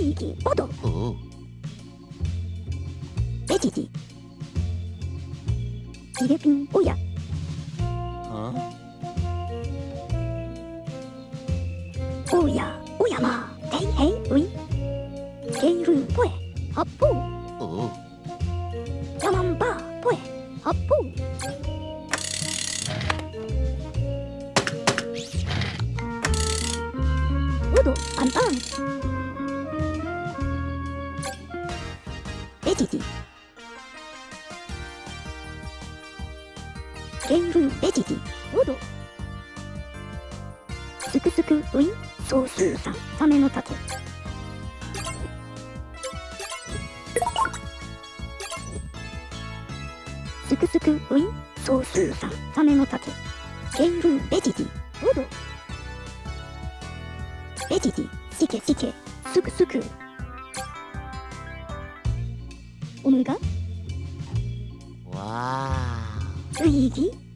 Luigi, Odo. Veggie. Philippine, Oya. Oya, Oyama, Hey Hey, Ui. Geiru, Poe, Happu. Yamamba, Poe, Happu. Udo, Antan. Veggie. Geiru, Veggie, Udo. すくすくウィンソースさんサメの竹すくすくウィンソースさんサメの竹ゲイルベジディウドベジディシケシケすくすくオムガわルイージー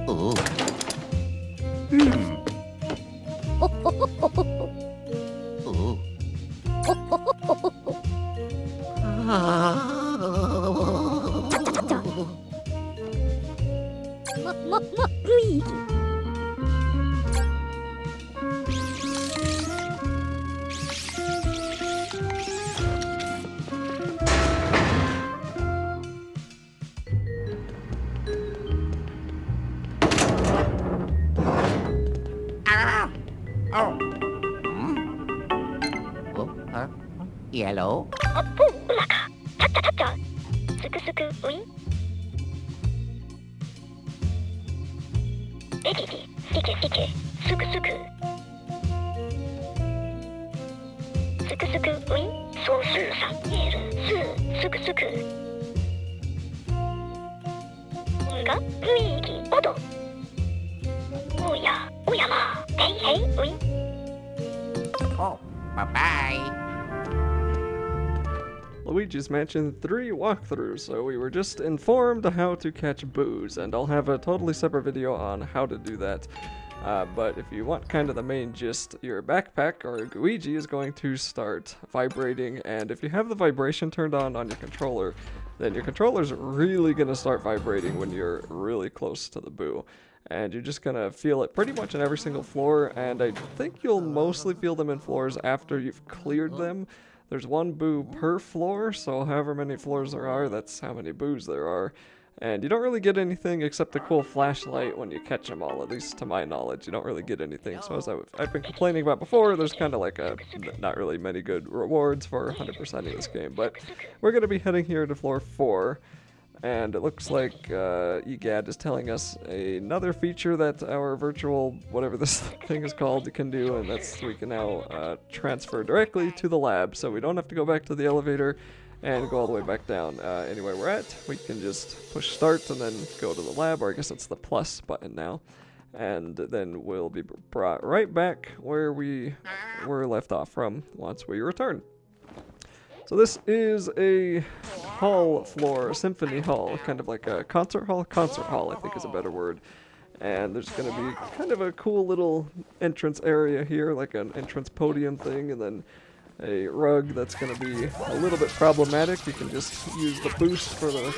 おほほほほほほおほほほほほほちゃちゃちゃちゃルイージイエローあっぽうらかちゃちゃちゃちゃすくすくウィンベジディシケシケすくすくすくすくウィンソースさんエールスーすくすくんがルイーギオドおやおやまヘイヘイウィンおバイバイLuigi's Mansion 3 walkthrough, so we were just informed how to catch boos, and I'll have a totally separate video on how to do that. But if you want kind of the main gist, your backpack, or Luigi, is going to start vibrating, and if you have the vibration turned on your controller, then your controller's really going to start vibrating when you're really close to the boo. And you're just going to feel it pretty much in every single floor, and I think you'll mostly feel them in floors after you've cleared them. There's one boo per floor, so however many floors there are, that's how many boos there are. And you don't really get anything except a cool flashlight when you catch them all, at least to my knowledge. You don't really get anything. So as I've been complaining about before, there's kind of like not really many good rewards for 100%ing this game. But we're going to be heading here to floor 4. And it looks like EGAD is telling us another feature that our virtual, whatever this thing is called, can do, and that's we can now transfer directly to the lab, so we don't have to go back to the elevator and go all the way back down. Anywhere we're at, we can just push start and then go to the lab, or I guess it's the plus button now, and then we'll be brought right back where we were left off from once we return. So this is a hall floor, Symphony Hall, kind of like a concert hall. Concert hall, I think, is a better word. And there's going to be kind of a cool little entrance area here, like an entrance podium thing, and then a rug that's going to be a little bit problematic. You can just use the boost for the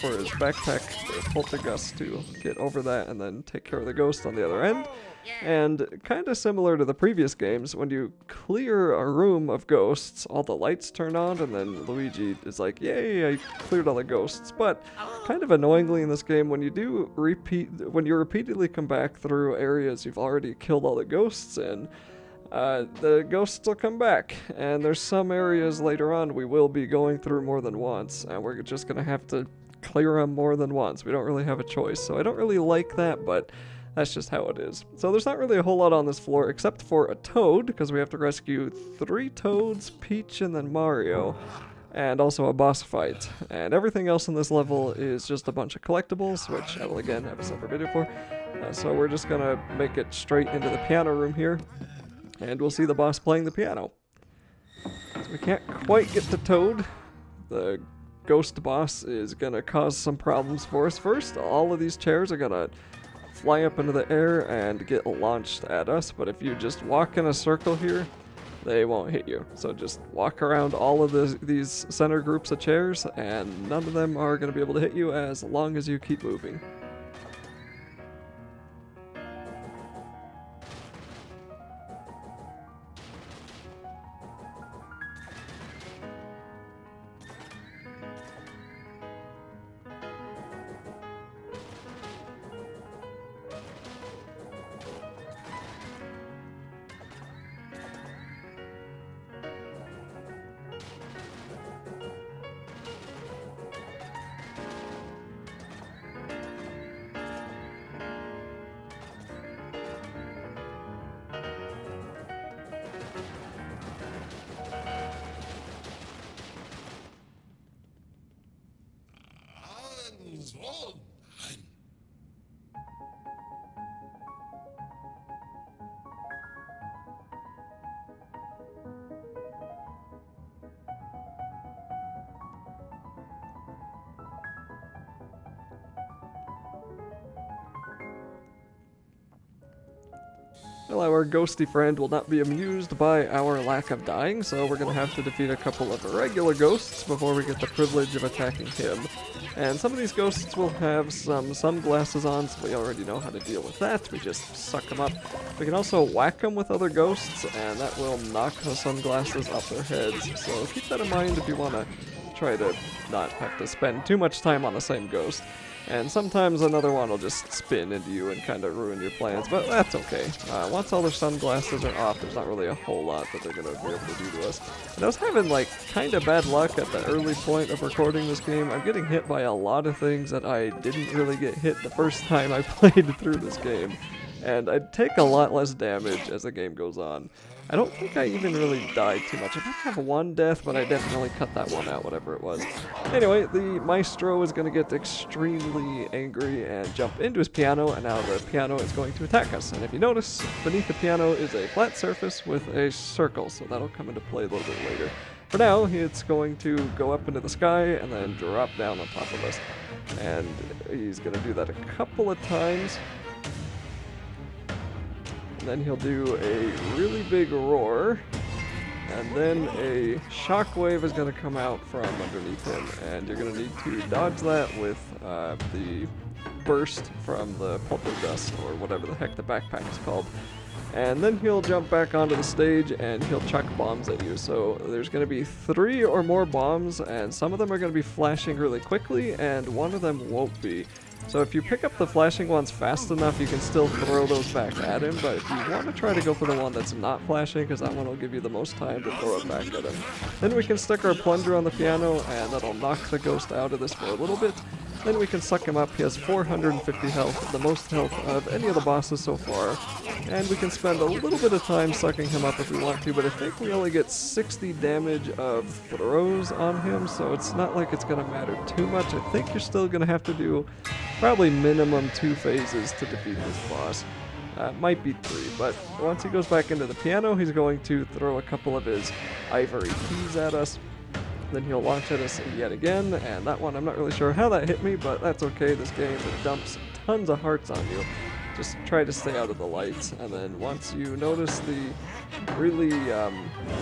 for his backpack, the poltergust, to get over that and then take care of the ghost on the other end. And kind of similar to the previous games, when you clear a room of ghosts, all the lights turn on, and then Luigi is like, yay, I cleared all the ghosts. But kind of annoyingly in this game, when you repeatedly come back through areas you've already killed all the ghosts in, the ghosts will come back. And there's some areas later on we will be going through more than once, and we're just going to have to clear them more than once. We don't really have a choice, so I don't really like that, but that's just how it is. So there's not really a whole lot on this floor except for a toad, because we have to rescue 3 toads, Peach, and then Mario, and also a boss fight. And everything else in this level is just a bunch of collectibles, which I will again have a separate video for. So we're just gonna make it straight into the piano room here, and we'll see the boss playing the piano. So we can't quite get to Toad. The ghost boss is gonna cause some problems for us. First, all of these chairs are gonna fly up into the air and get launched at us, but if you just walk in a circle here, they won't hit you. So just walk around all of these center groups of chairs, and none of them are going to be able to hit you as long as you keep moving. Well, our ghosty friend will not be amused by our lack of dying, so we're going to have to defeat a couple of regular ghosts before we get the privilege of attacking him. And some of these ghosts will have some sunglasses on, so we already know how to deal with that. We just suck them up. We can also whack them with other ghosts, and that will knock the sunglasses off their heads. So keep that in mind if you want to try to not have to spend too much time on the same ghost. And sometimes another one will just spin into you and kind of ruin your plans, but that's okay. Once all their sunglasses are off, there's not really a whole lot that they're going to be able to do to us. And I was having like kind of bad luck at the early point of recording this game. I'm getting hit by a lot of things that I didn't really get hit the first time I played through this game. And I take a lot less damage as the game goes on. I don't think I even really died too much. I might have one death, but I definitely cut that one out, whatever it was. Anyway, the maestro is going to get extremely angry and jump into his piano, and now the piano is going to attack us. And if you notice, beneath the piano is a flat surface with a circle, so that'll come into play a little bit later. For now, it's going to go up into the sky and then drop down on top of us. And he's going to do that a couple of times. And then he'll do a really big roar, and then a shockwave is going to come out from underneath him, and you're going to need to dodge that with the burst from the pulper dust, or whatever the heck the backpack is called. And then he'll jump back onto the stage and he'll chuck bombs at you. So there's going to be 3 or more bombs, and some of them are going to be flashing really quickly, and one of them won't be. So if you pick up the flashing ones fast enough, you can still throw those back at him, but if you want to try to go for the one that's not flashing, because that one will give you the most time to throw it back at him. Then we can stick our plunger on the piano, and that'll knock the ghost out of this for a little bit. Then we can suck him up. He has 450 health, the most health of any of the bosses so far. And we can spend a little bit of time sucking him up if we want to, but I think we only get 60 damage of throws on him, so it's not like it's going to matter too much. I think you're still going to have to do probably minimum 2 phases to defeat this boss. Might be 3, but once he goes back into the piano, he's going to throw a couple of his ivory keys at us. Then he'll launch at us yet again, and that one I'm not really sure how that hit me, but that's okay. This game dumps tons of hearts on you. Just try to stay out of the lights, and then once you notice the really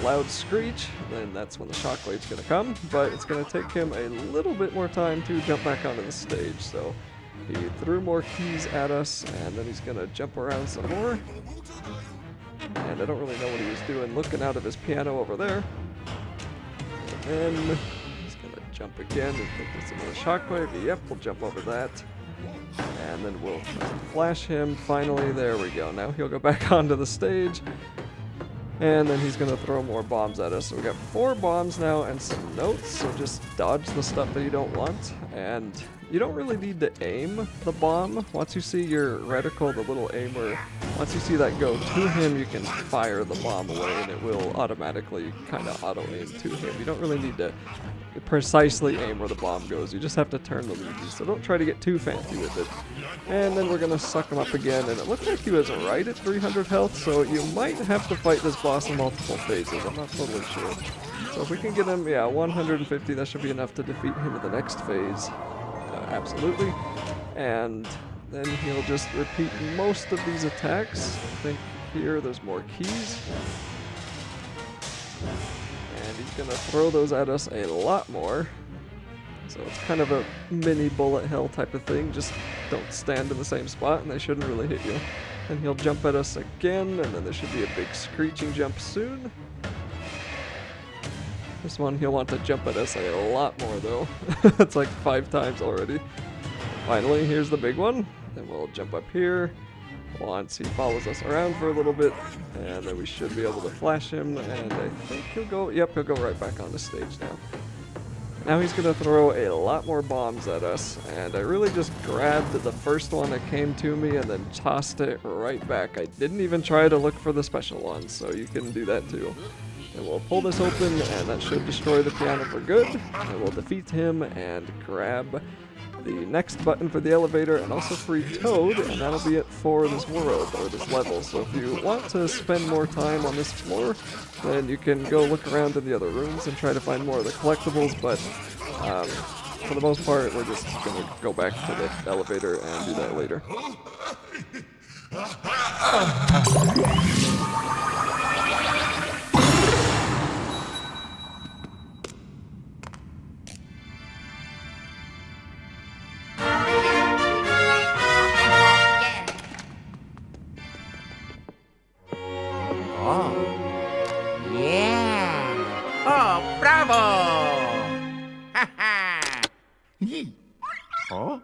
loud screech, then that's when the shockwave's going to come, but it's going to take him a little bit more time to jump back onto the stage. So he threw more keys at us, and then he's going to jump around some more, and I don't really know what he was doing looking out of his piano over there. And he's going to jump again. I think there's another shockwave. Yep, we'll jump over that. And then we'll flash him. Finally, there we go. Now he'll go back onto the stage. And then he's going to throw more bombs at us. So we got 4 bombs now and some notes. So just dodge the stuff that you don't want. And you don't really need to aim the bomb. Once you see your reticle, the little aimer, once you see that go to him, you can fire the bomb away and it will automatically kind of auto-aim to him. You don't really need to precisely aim where the bomb goes. You just have to turn the Luigi, so don't try to get too fancy with it. And then we're going to suck him up again, and it looks like he was right at 300 health, so you might have to fight this boss in multiple phases. I'm not totally sure. So if we can get him, 150, that should be enough to defeat him in the next phase. Absolutely. And then he'll just repeat most of these attacks. I think here there's more keys. And he's gonna throw those at us a lot more. So it's kind of a mini bullet hell type of thing. Just don't stand in the same spot and they shouldn't really hit you. And he'll jump at us again, and then there should be a big screeching jump soon. This one he'll want to jump at us a lot more though. It's like 5 times already. Finally, here's the big one. Then we'll jump up here. Once he follows us around for a little bit, and then we should be able to flash him, and I think he'll go, yep, he'll go right back on the stage now. Now he's gonna throw a lot more bombs at us, and I really just grabbed the first one that came to me and then tossed it right back. I didn't even try to look for the special ones, so you can do that too. And we'll pull this open, and that should destroy the piano for good, and we'll defeat him and grab the next button for the elevator and also free Toad, and that'll be it for this world, or this level. So if you want to spend more time on this floor, then you can go look around in the other rooms and try to find more of the collectibles, but for the most part, we're just going to go back to the elevator and do that later. Oh?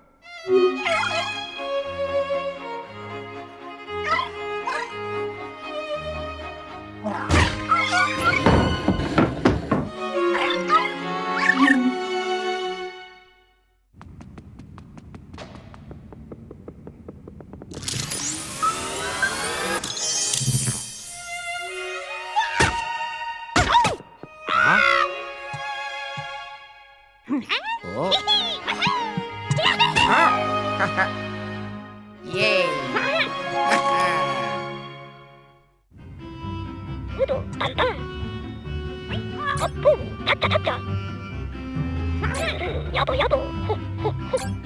Yay! 우도 빵빵 업보 타짜 타짜 야도 야도 호호호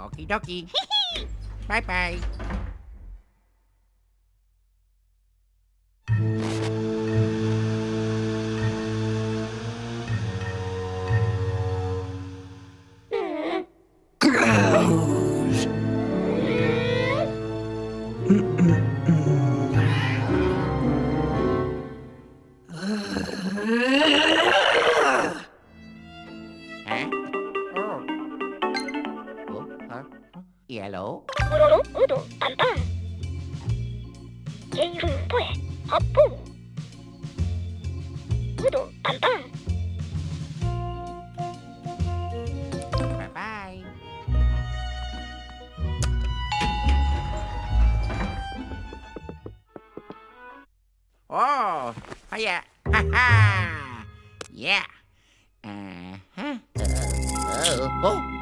Okie dokie. Bye bye. Hello? 우로로 우도 빵빵 예이훈포에 업보 우도 빵빵 Bye bye. Oh, yeah. Ha ha. Yeah. Oh.